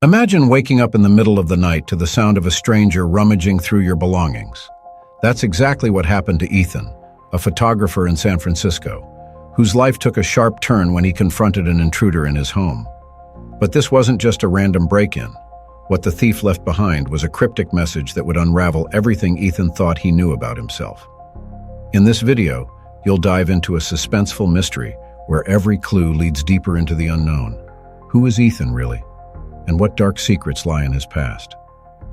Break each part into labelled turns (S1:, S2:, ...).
S1: Imagine waking up in the middle of the night to the sound of a stranger rummaging through your belongings. That's exactly what happened to Ethan, a photographer in San Francisco, whose life took a sharp turn when he confronted an intruder in his home. But this wasn't just a random break-in. What the thief left behind was a cryptic message that would unravel everything Ethan thought he knew about himself. In this video, you'll dive into a suspenseful mystery where every clue leads deeper into the unknown. Who is Ethan, really? And what dark secrets lie in his past?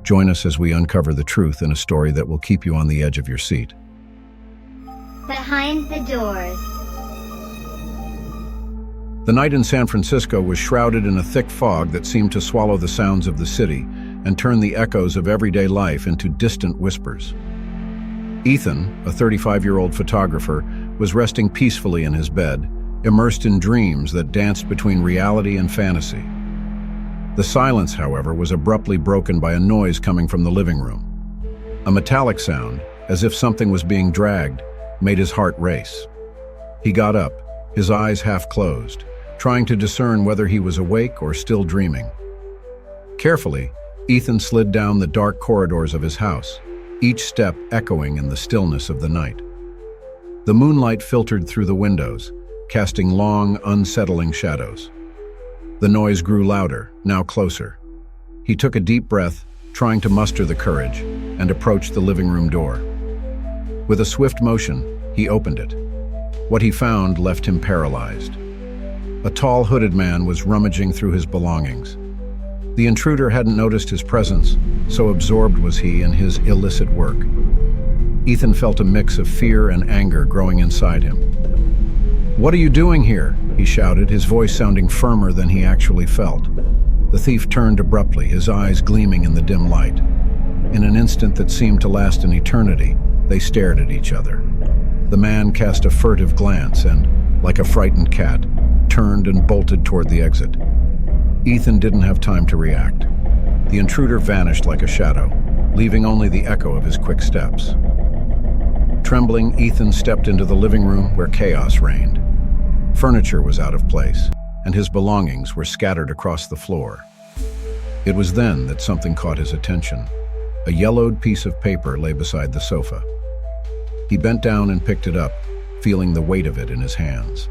S1: Join us as we uncover the truth in a story that will keep you on the edge of your seat.
S2: Behind the Doors.
S1: The night in San Francisco was shrouded in a thick fog that seemed to swallow the sounds of the city and turn the echoes of everyday life into distant whispers. Ethan, a 35-year-old photographer, was resting peacefully in his bed, immersed in dreams that danced between reality and fantasy. The silence, however, was abruptly broken by a noise coming from the living room. A metallic sound, as if something was being dragged, made his heart race. He got up, his eyes half closed, trying to discern whether he was awake or still dreaming. Carefully, Ethan slid down the dark corridors of his house, each step echoing in the stillness of the night. The moonlight filtered through the windows, casting long, unsettling shadows. The noise grew louder, now closer. He took a deep breath, trying to muster the courage, and approached the living room door. With a swift motion, he opened it. What he found left him paralyzed. A tall, hooded man was rummaging through his belongings. The intruder hadn't noticed his presence, so absorbed was he in his illicit work. Ethan felt a mix of fear and anger growing inside him. "What are you doing here?" he shouted, his voice sounding firmer than he actually felt. The thief turned abruptly, his eyes gleaming in the dim light. In an instant that seemed to last an eternity, they stared at each other. The man cast a furtive glance and, like a frightened cat, turned and bolted toward the exit. Ethan didn't have time to react. The intruder vanished like a shadow, leaving only the echo of his quick steps. Trembling, Ethan stepped into the living room where chaos reigned. Furniture was out of place, and his belongings were scattered across the floor. It was then that something caught his attention. A yellowed piece of paper lay beside the sofa. He bent down and picked it up, feeling the weight of it in his hands.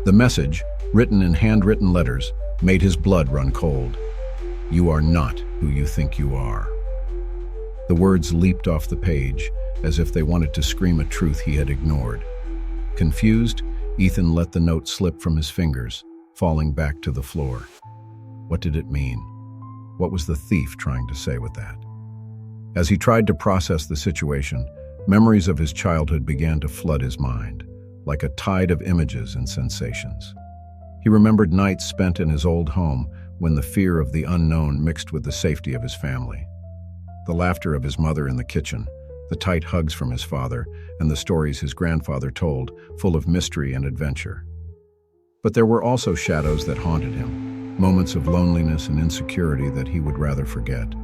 S1: The message, written in handwritten letters, made his blood run cold. "You are not who you think you are." The words leaped off the page, as if they wanted to scream a truth he had ignored. Confused, Ethan let the note slip from his fingers, falling back to the floor. What did it mean? What was the thief trying to say with that? As he tried to process the situation, memories of his childhood began to flood his mind, like a tide of images and sensations. He remembered nights spent in his old home when the fear of the unknown mixed with the safety of his family. The laughter of his mother in the kitchen, the tight hugs from his father, and the stories his grandfather told, full of mystery and adventure. But there were also shadows that haunted him, moments of loneliness and insecurity that he would rather forget.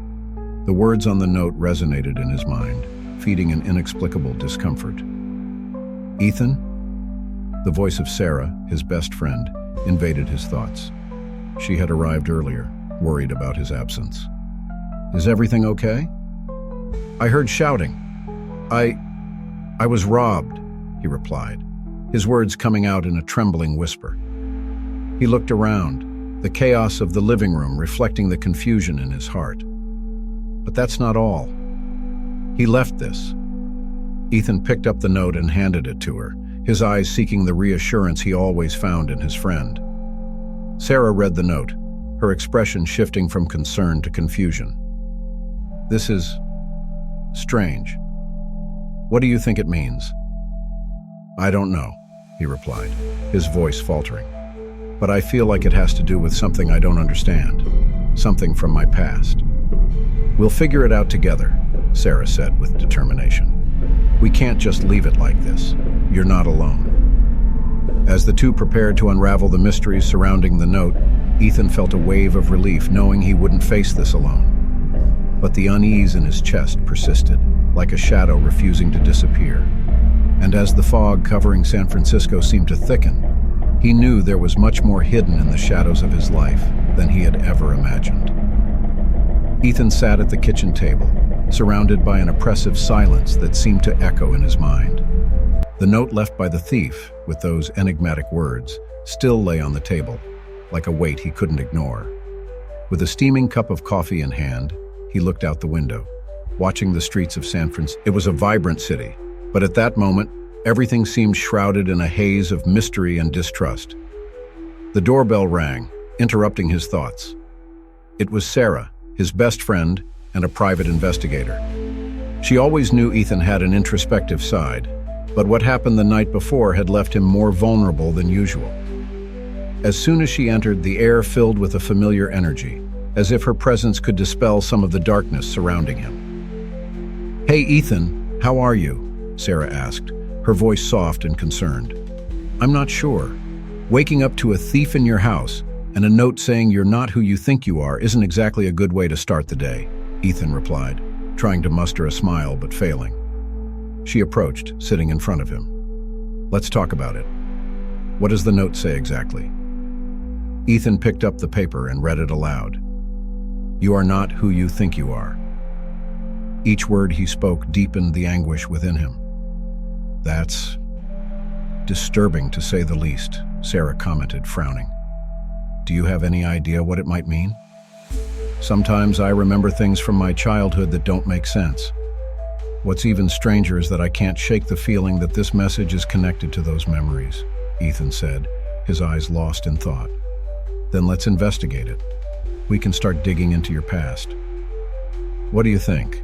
S1: The words on the note resonated in his mind, feeding an inexplicable discomfort. "Ethan?" The voice of Sarah, his best friend, invaded his thoughts. She had arrived earlier, worried about his absence. "Is everything okay?" "I heard shouting. I was robbed," he replied, his words coming out in a trembling whisper. He looked around, the chaos of the living room reflecting the confusion in his heart. But that's not all. He left this. Ethan picked up the note and handed it to her, his eyes seeking the reassurance he always found in his friend. Sarah read the note, her expression shifting from concern to confusion. "This is strange. What do you think it means?" "I don't know," he replied, his voice faltering. "But I feel like it has to do with something I don't understand, something from my past." "We'll figure it out together," Sarah said with determination. "We can't just leave it like this. You're not alone." As the two prepared to unravel the mysteries surrounding the note, Ethan felt a wave of relief knowing he wouldn't face this alone. But the unease in his chest persisted, like a shadow refusing to disappear. And as the fog covering San Francisco seemed to thicken, he knew there was much more hidden in the shadows of his life than he had ever imagined. Ethan sat at the kitchen table, surrounded by an oppressive silence that seemed to echo in his mind. The note left by the thief, with those enigmatic words, still lay on the table, like a weight he couldn't ignore. With a steaming cup of coffee in hand, he looked out the window, watching the streets of San Francisco. It was a vibrant city, but at that moment, everything seemed shrouded in a haze of mystery and distrust. The doorbell rang, interrupting his thoughts. It was Sarah, his best friend and a private investigator. She always knew Ethan had an introspective side, but what happened the night before had left him more vulnerable than usual. As soon as she entered, the air filled with a familiar energy, as if her presence could dispel some of the darkness surrounding him. "Hey, Ethan, how are you?" Sarah asked, her voice soft and concerned. "I'm not sure. Waking up to a thief in your house and a note saying you're not who you think you are isn't exactly a good way to start the day," Ethan replied, trying to muster a smile but failing. She approached, sitting in front of him. "Let's talk about it. What does the note say exactly?" Ethan picked up the paper and read it aloud. "You are not who you think you are." Each word he spoke deepened the anguish within him. "That's disturbing, to say the least," Sarah commented, frowning. "Do you have any idea what it might mean? Sometimes I remember things from my childhood that don't make sense. What's even stranger is that I can't shake the feeling that this message is connected to those memories," Ethan said, his eyes lost in thought. "Then let's investigate it. We can start digging into your past." "What do you think?"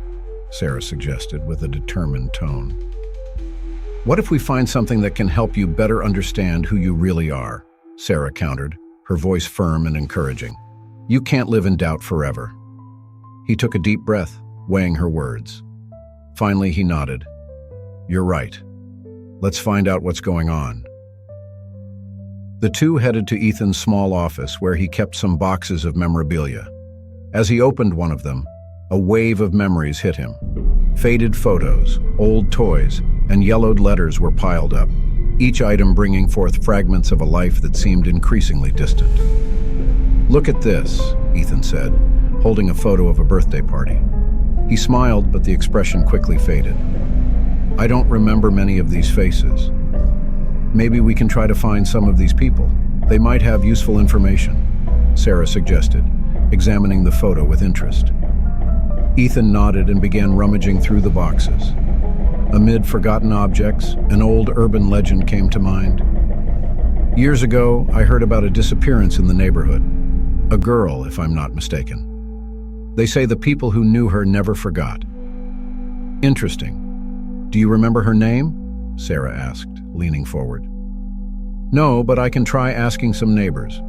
S1: Sarah suggested with a determined tone. "What if we find something that can help you better understand who you really are?" Sarah countered, her voice firm and encouraging. "You can't live in doubt forever." He took a deep breath, weighing her words. Finally, he nodded. "You're right. Let's find out what's going on." The two headed to Ethan's small office where he kept some boxes of memorabilia. As he opened one of them, a wave of memories hit him. Faded photos, old toys, and yellowed letters were piled up, each item bringing forth fragments of a life that seemed increasingly distant. "Look at this," Ethan said, holding a photo of a birthday party. He smiled, but the expression quickly faded. "I don't remember many of these faces. Maybe we can try to find some of these people. They might have useful information," Sarah suggested, examining the photo with interest. Ethan nodded and began rummaging through the boxes. Amid forgotten objects, an old urban legend came to mind. "Years ago, I heard about a disappearance in the neighborhood. A girl, if I'm not mistaken. They say the people who knew her never forgot." "Interesting. Do you remember her name?" Sarah asked, leaning forward. "No, but I can try asking some neighbors.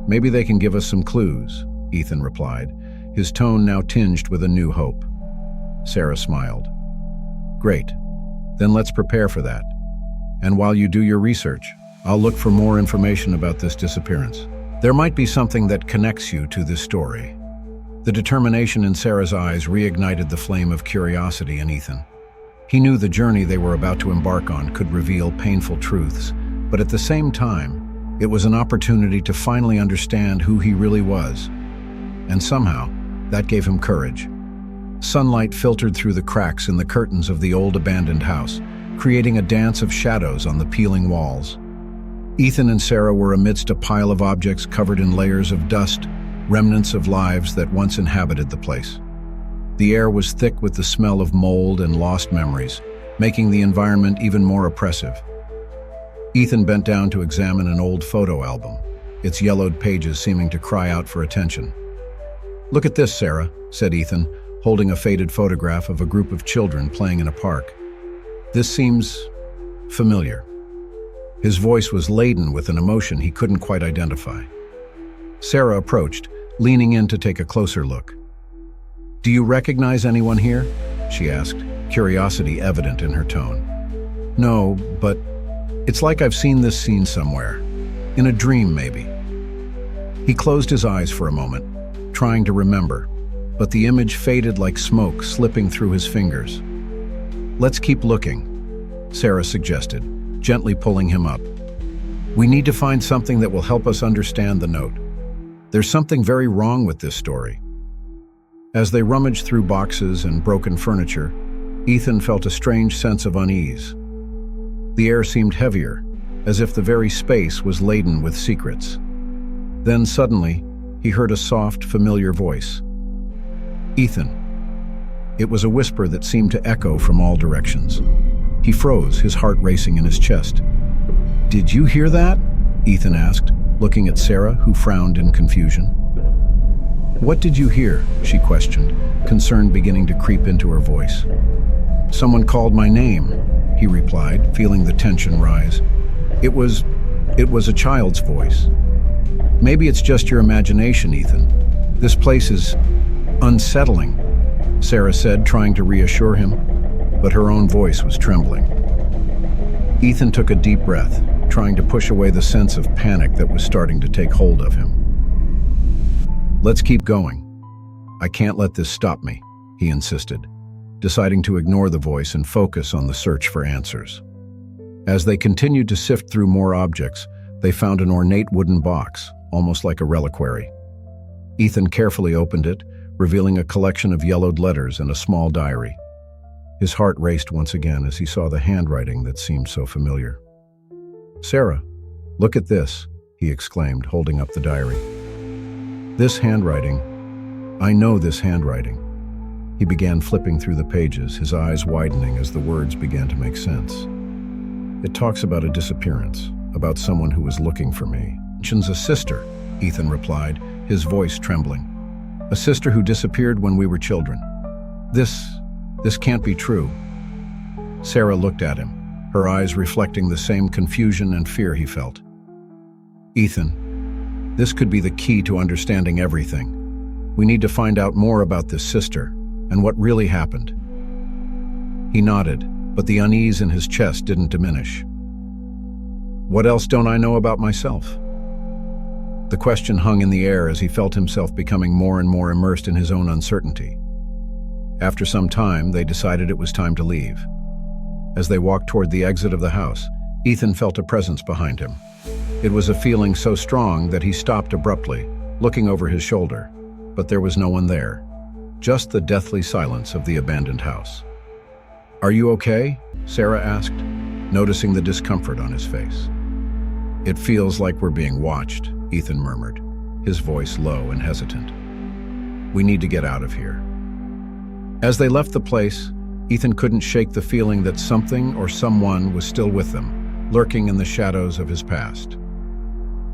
S1: Maybe they can give us some clues," Ethan replied, his tone now tinged with a new hope. Sarah smiled. "Great. Then let's prepare for that. And while you do your research, I'll look for more information about this disappearance. There might be something that connects you to this story." The determination in Sarah's eyes reignited the flame of curiosity in Ethan. He knew the journey they were about to embark on could reveal painful truths, but at the same time, it was an opportunity to finally understand who he really was. And somehow, that gave him courage. Sunlight filtered through the cracks in the curtains of the old abandoned house, creating a dance of shadows on the peeling walls. Ethan and Sarah were amidst a pile of objects covered in layers of dust, remnants of lives that once inhabited the place. The air was thick with the smell of mold and lost memories, making the environment even more oppressive. Ethan bent down to examine an old photo album, its yellowed pages seeming to cry out for attention. "Look at this, Sarah," said Ethan, holding a faded photograph of a group of children playing in a park. "This seems familiar." His voice was laden with an emotion he couldn't quite identify. Sarah approached, leaning in to take a closer look. "Do you recognize anyone here?" she asked, curiosity evident in her tone. "No, but it's like I've seen this scene somewhere. In a dream, maybe." He closed his eyes for a moment, trying to remember, but the image faded like smoke slipping through his fingers. "Let's keep looking," Sarah suggested, gently pulling him up. "We need to find something that will help us understand the note. There's something very wrong with this story." As they rummaged through boxes and broken furniture, Ethan felt a strange sense of unease. The air seemed heavier, as if the very space was laden with secrets. Then suddenly, he heard a soft, familiar voice. "Ethan." It was a whisper that seemed to echo from all directions. He froze, his heart racing in his chest. "Did you hear that?" Ethan asked, looking at Sarah, who frowned in confusion. "What did you hear?" she questioned, concern beginning to creep into her voice. "Someone called my name," he replied, feeling the tension rise. It was a child's voice." "Maybe it's just your imagination, Ethan. This place is unsettling," Sarah said, trying to reassure him, but her own voice was trembling. Ethan took a deep breath, trying to push away the sense of panic that was starting to take hold of him. "Let's keep going. I can't let this stop me," he insisted, deciding to ignore the voice and focus on the search for answers. As they continued to sift through more objects, they found an ornate wooden box, almost like a reliquary. Ethan carefully opened it, revealing a collection of yellowed letters and a small diary. His heart raced once again as he saw the handwriting that seemed so familiar. "Sarah, look at this," he exclaimed, holding up the diary. "This handwriting, I know this handwriting." He began flipping through the pages, his eyes widening as the words began to make sense. "It talks about a disappearance, about someone who was looking for me. Mentions a sister," Ethan replied, his voice trembling. "A sister who disappeared when we were children. This can't be true." Sarah looked at him, her eyes reflecting the same confusion and fear he felt. "Ethan, this could be the key to understanding everything. We need to find out more about this sister and what really happened." He nodded, but the unease in his chest didn't diminish. "What else don't I know about myself?" The question hung in the air as he felt himself becoming more and more immersed in his own uncertainty. After some time, they decided it was time to leave. As they walked toward the exit of the house, Ethan felt a presence behind him. It was a feeling so strong that he stopped abruptly, looking over his shoulder, but there was no one there, just the deathly silence of the abandoned house. "Are you okay?" Sarah asked, noticing the discomfort on his face. "It feels like we're being watched," Ethan murmured, his voice low and hesitant. "We need to get out of here." As they left the place, Ethan couldn't shake the feeling that something or someone was still with them, lurking in the shadows of his past.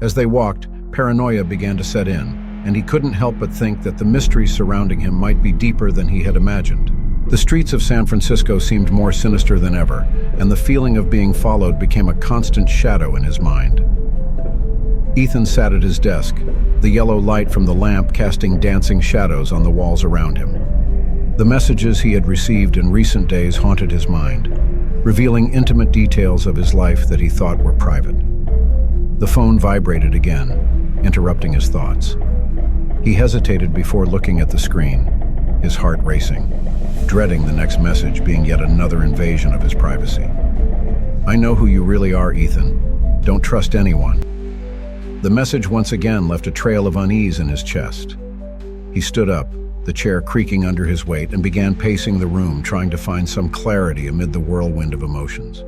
S1: As they walked, paranoia began to set in, and he couldn't help but think that the mystery surrounding him might be deeper than he had imagined. The streets of San Francisco seemed more sinister than ever, and the feeling of being followed became a constant shadow in his mind. Ethan sat at his desk, the yellow light from the lamp casting dancing shadows on the walls around him. The messages he had received in recent days haunted his mind, revealing intimate details of his life that he thought were private. The phone vibrated again, interrupting his thoughts. He hesitated before looking at the screen, his heart racing, dreading the next message being yet another invasion of his privacy. "I know who you really are, Ethan. Don't trust anyone." The message once again left a trail of unease in his chest. He stood up, the chair creaking under his weight, and began pacing the room, trying to find some clarity amid the whirlwind of emotions.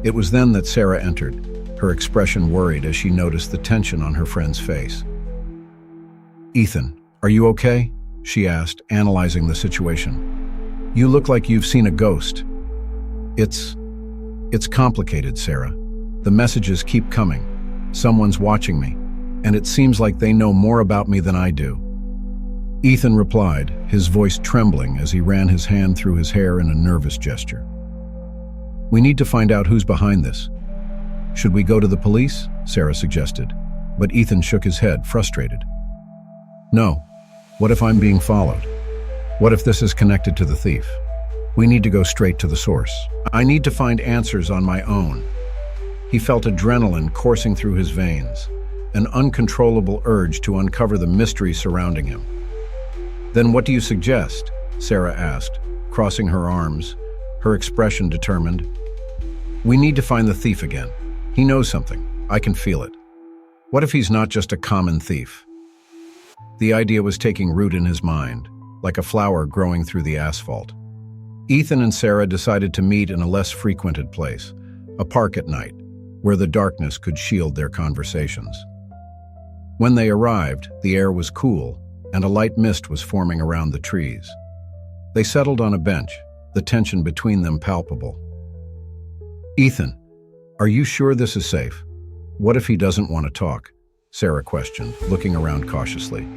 S1: It was then that Sarah entered, her expression worried as she noticed the tension on her friend's face. "Ethan, are you okay?" she asked, analyzing the situation. "You look like you've seen a ghost." It's complicated, Sarah. The messages keep coming. Someone's watching me, and it seems like they know more about me than I do." Ethan replied, his voice trembling as he ran his hand through his hair in a nervous gesture. "We need to find out who's behind this." "Should we go to the police?" Sarah suggested, but Ethan shook his head, frustrated. "No. What if I'm being followed? What if this is connected to the thief? We need to go straight to the source. I need to find answers on my own." He felt adrenaline coursing through his veins, an uncontrollable urge to uncover the mystery surrounding him. "Then what do you suggest?" Sarah asked, crossing her arms, her expression determined. "We need to find the thief again. He knows something. I can feel it. What if he's not just a common thief?" The idea was taking root in his mind, like a flower growing through the asphalt. Ethan and Sarah decided to meet in a less frequented place, a park at night, where the darkness could shield their conversations. When they arrived, the air was cool, and a light mist was forming around the trees. They settled on a bench, the tension between them palpable. "Ethan, are you sure this is safe? What if he doesn't want to talk?" Sarah questioned, looking around cautiously.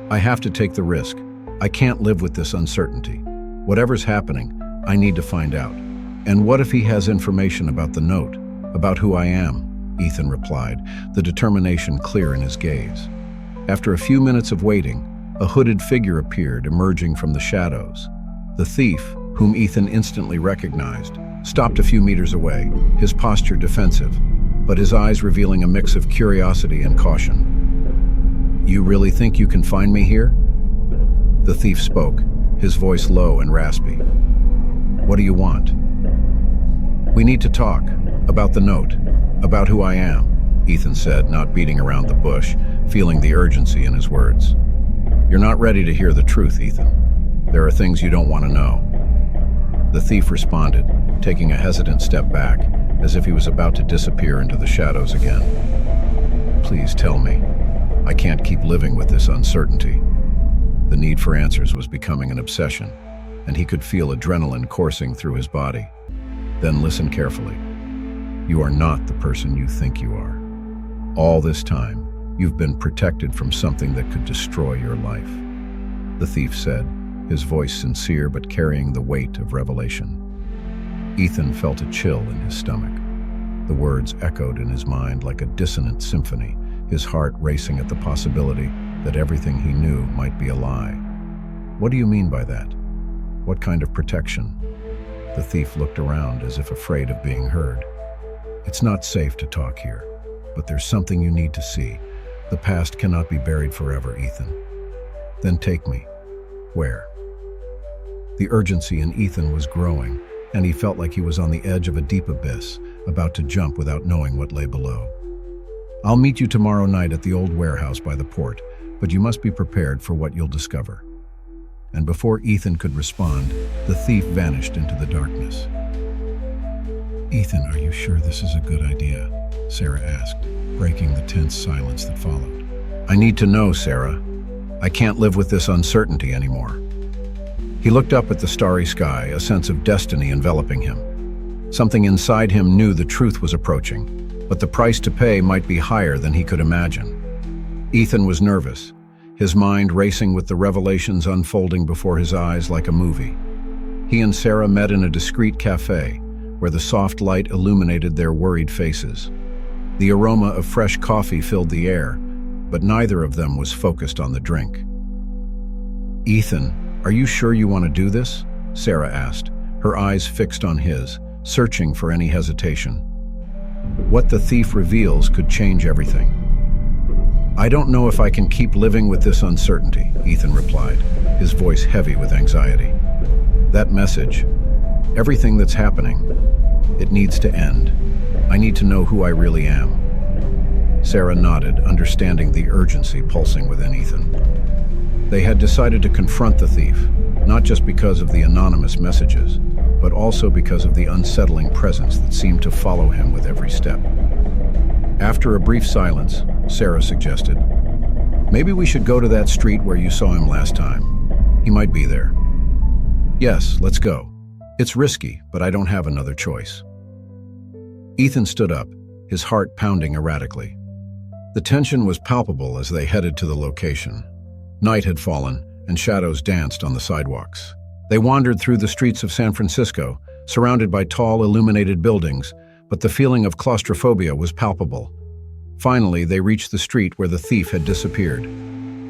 S1: "I have to take the risk. I can't live with this uncertainty. Whatever's happening, I need to find out. And what if he has information about the note, about who I am?" Ethan replied, the determination clear in his gaze. After a few minutes of waiting, a hooded figure appeared, emerging from the shadows. The thief, whom Ethan instantly recognized, stopped a few meters away, his posture defensive, but his eyes revealing a mix of curiosity and caution. "You really think you can find me here?" The thief spoke, his voice low and raspy. "What do you want?" "We need to talk. About the note. About who I am," Ethan said, not beating around the bush, feeling the urgency in his words. "You're not ready to hear the truth, Ethan. There are things you don't want to know." The thief responded, taking a hesitant step back, as if he was about to disappear into the shadows again. "Please tell me. I can't keep living with this uncertainty." The need for answers was becoming an obsession, and he could feel adrenaline coursing through his body. "Then listen carefully. You are not the person you think you are. All this time, you've been protected from something that could destroy your life," the thief said, his voice sincere but carrying the weight of revelation. Ethan felt a chill in his stomach. The words echoed in his mind like a dissonant symphony, his heart racing at the possibility that everything he knew might be a lie. "What do you mean by that? What kind of protection?" The thief looked around as if afraid of being heard. "It's not safe to talk here, but there's something you need to see. The past cannot be buried forever, Ethan." "Then take me." "Where?" The urgency in Ethan was growing, and he felt like he was on the edge of a deep abyss, about to jump without knowing what lay below. "I'll meet you tomorrow night at the old warehouse by the port, but you must be prepared for what you'll discover." And before Ethan could respond, the thief vanished into the darkness. "Ethan, are you sure this is a good idea?" Sarah asked, breaking the tense silence that followed. "I need to know, Sarah. I can't live with this uncertainty anymore." He looked up at the starry sky, a sense of destiny enveloping him. Something inside him knew the truth was approaching, but the price to pay might be higher than he could imagine. Ethan was nervous, his mind racing with the revelations unfolding before his eyes like a movie. He and Sarah met in a discreet cafe, where the soft light illuminated their worried faces. The aroma of fresh coffee filled the air, but neither of them was focused on the drink. "Ethan, are you sure you want to do this?" Sarah asked, her eyes fixed on his, searching for any hesitation. What the thief reveals could change everything. "I don't know if I can keep living with this uncertainty," Ethan replied, his voice heavy with anxiety. "That message, everything that's happening, it needs to end. I need to know who I really am." Sarah nodded, understanding the urgency pulsing within Ethan. They had decided to confront the thief, not just because of the anonymous messages, but also because of the unsettling presence that seemed to follow him with every step. After a brief silence, Sarah suggested, "Maybe we should go to that street where you saw him last time. He might be there." "Yes, let's go. It's risky, but I don't have another choice." Ethan stood up, his heart pounding erratically. The tension was palpable as they headed to the location. Night had fallen, and shadows danced on the sidewalks. They wandered through the streets of San Francisco, surrounded by tall, illuminated buildings, but the feeling of claustrophobia was palpable. Finally, they reached the street where the thief had disappeared.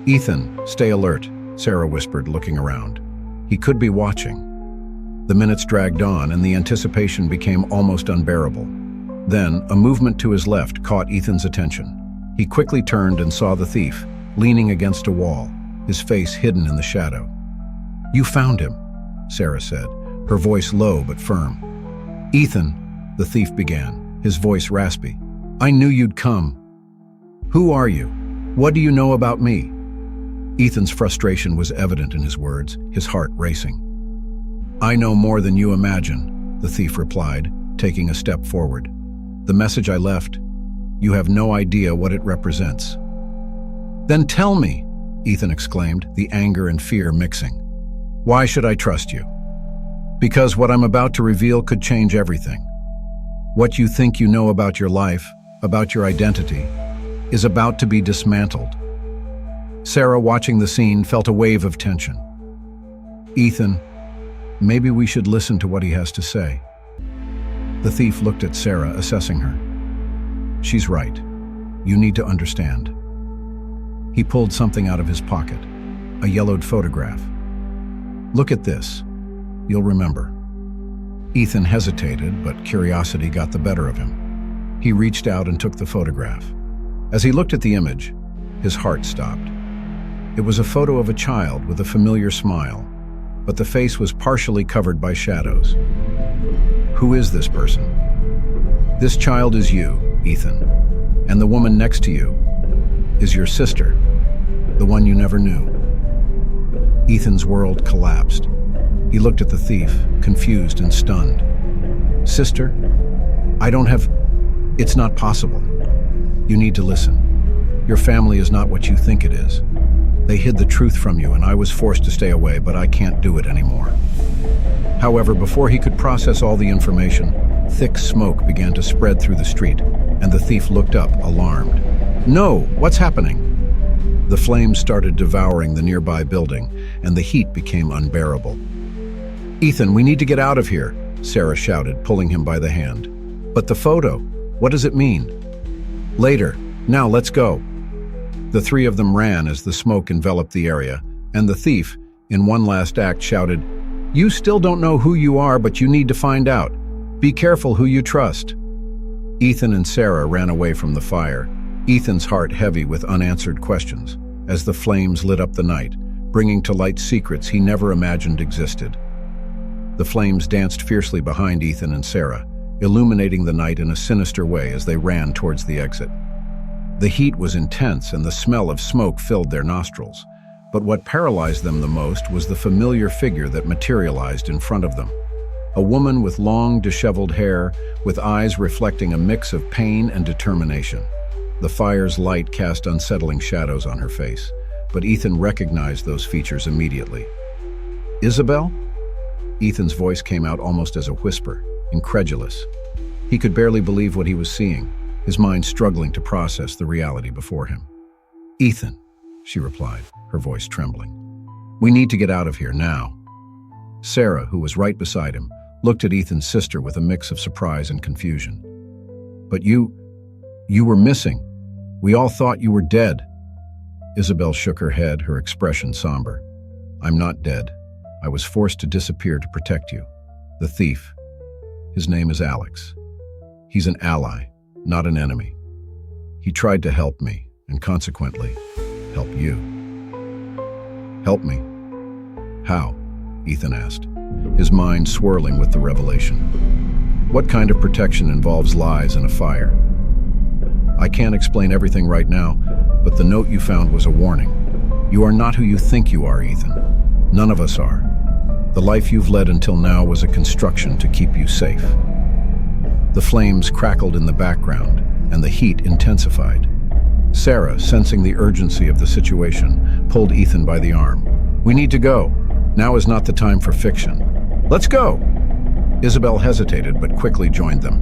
S1: "Ethan, stay alert," Sarah whispered, looking around. "He could be watching." The minutes dragged on, and the anticipation became almost unbearable. Then, a movement to his left caught Ethan's attention. He quickly turned and saw the thief, leaning against a wall, his face hidden in the shadow. "You found him," Sarah said, her voice low but firm. "Ethan," the thief began, his voice raspy, "I knew you'd come. Who are you? What do you know about me?" Ethan's frustration was evident in his words, his heart racing. "I know more than you imagine," the thief replied, taking a step forward. "The message I left, you have no idea what it represents." "Then tell me," Ethan exclaimed, the anger and fear mixing. "Why should I trust you?" "Because what I'm about to reveal could change everything. What you think you know about your life, about your identity, is about to be dismantled." Sarah, watching the scene, felt a wave of tension. "Ethan, maybe we should listen to what he has to say." The thief looked at Sarah, assessing her. "She's right. You need to understand." He pulled something out of his pocket, a yellowed photograph. "Look at this. You'll remember." Ethan hesitated, but curiosity got the better of him. He reached out and took the photograph. As he looked at the image, his heart stopped. It was a photo of a child with a familiar smile, but the face was partially covered by shadows. "Who is this person?" "This child is you, Ethan, and the woman next to you is your sister, the one you never knew." Ethan's world collapsed. He looked at the thief, confused and stunned. "Sister? I don't have... It's not possible. You need to listen. Your family is not what you think it is. They hid the truth from you, and I was forced to stay away, but I can't do it anymore." However, before he could process all the information, thick smoke began to spread through the street, and the thief looked up, alarmed. "No, what's happening?" The flames started devouring the nearby building, and the heat became unbearable. "Ethan, we need to get out of here," Sarah shouted, pulling him by the hand. "But the photo, what does it mean?" "Later. Now let's go." The three of them ran as the smoke enveloped the area, and the thief, in one last act, shouted, "You still don't know who you are, but you need to find out. Be careful who you trust." Ethan and Sarah ran away from the fire, Ethan's heart heavy with unanswered questions, as the flames lit up the night, bringing to light secrets he never imagined existed. The flames danced fiercely behind Ethan and Sarah, illuminating the night in a sinister way as they ran towards the exit. The heat was intense and the smell of smoke filled their nostrils, but what paralyzed them the most was the familiar figure that materialized in front of them. A woman with long, disheveled hair, with eyes reflecting a mix of pain and determination. The fire's light cast unsettling shadows on her face, but Ethan recognized those features immediately. "Isabel?" Ethan's voice came out almost as a whisper, incredulous. He could barely believe what he was seeing, his mind struggling to process the reality before him. "Ethan," she replied, her voice trembling. "We need to get out of here now." Sarah, who was right beside him, looked at Ethan's sister with a mix of surprise and confusion. "But you were missing. We all thought you were dead." Isabel shook her head, her expression somber. "I'm not dead. I was forced to disappear to protect you. The thief, his name is Alex. He's an ally, not an enemy. He tried to help me, and consequently, help you." "Help me? How?" Ethan asked, his mind swirling with the revelation. "What kind of protection involves lies and a fire?" "I can't explain everything right now, but the note you found was a warning. You are not who you think you are, Ethan. None of us are. The life you've led until now was a construction to keep you safe." The flames crackled in the background, and the heat intensified. Sarah, sensing the urgency of the situation, pulled Ethan by the arm. "We need to go. Now is not the time for fiction." "Let's go!" Isabel hesitated, but quickly joined them.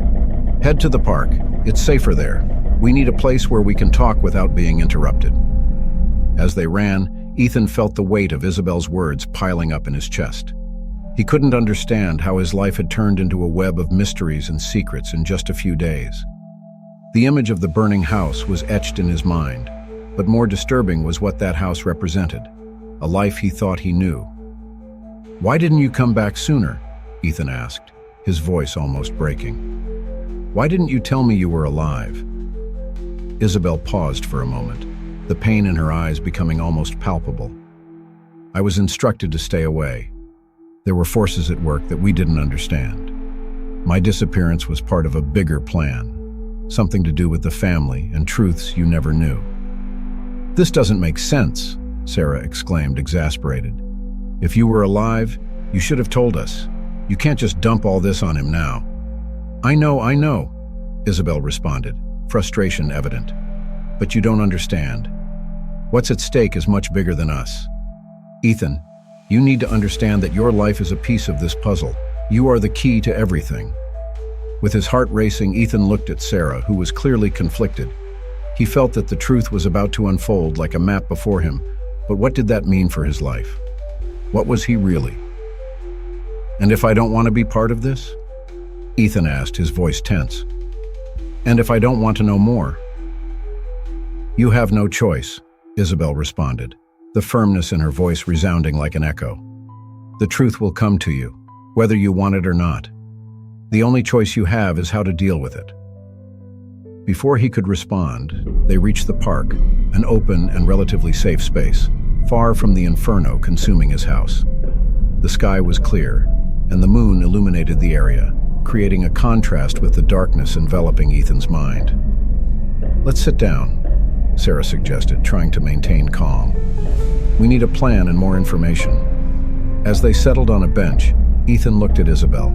S1: "Head to the park. It's safer there. We need a place where we can talk without being interrupted." As they ran, Ethan felt the weight of Isabel's words piling up in his chest. He couldn't understand how his life had turned into a web of mysteries and secrets in just a few days. The image of the burning house was etched in his mind, but more disturbing was what that house represented, a life he thought he knew. "Why didn't you come back sooner?" Ethan asked, his voice almost breaking. "Why didn't you tell me you were alive?" Isabel paused for a moment, the pain in her eyes becoming almost palpable. "I was instructed to stay away. There were forces at work that we didn't understand. My disappearance was part of a bigger plan, something to do with the family and truths you never knew." "This doesn't make sense," Sarah exclaimed, exasperated. "If you were alive, you should have told us. You can't just dump all this on him now." I know, Isabel responded, frustration evident. "But you don't understand. What's at stake is much bigger than us. Ethan, you need to understand that your life is a piece of this puzzle. You are the key to everything." With his heart racing, Ethan looked at Sarah, who was clearly conflicted. He felt that the truth was about to unfold like a map before him, but what did that mean for his life? What was he really? "And if I don't want to be part of this?" Ethan asked, his voice tense. "And if I don't want to know more?" "You have no choice," Isabel responded, the firmness in her voice resounding like an echo. "The truth will come to you, whether you want it or not. The only choice you have is how to deal with it." Before he could respond, they reached the park, an open and relatively safe space, far from the inferno consuming his house. The sky was clear, and the moon illuminated the area, creating a contrast with the darkness enveloping Ethan's mind. "Let's sit down," Sarah suggested, trying to maintain calm. "We need a plan and more information." As they settled on a bench, Ethan looked at Isabel.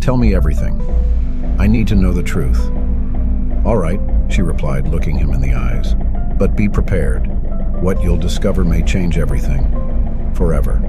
S1: "Tell me everything. I need to know the truth." "All right," she replied, looking him in the eyes. "But be prepared. What you'll discover may change everything. Forever."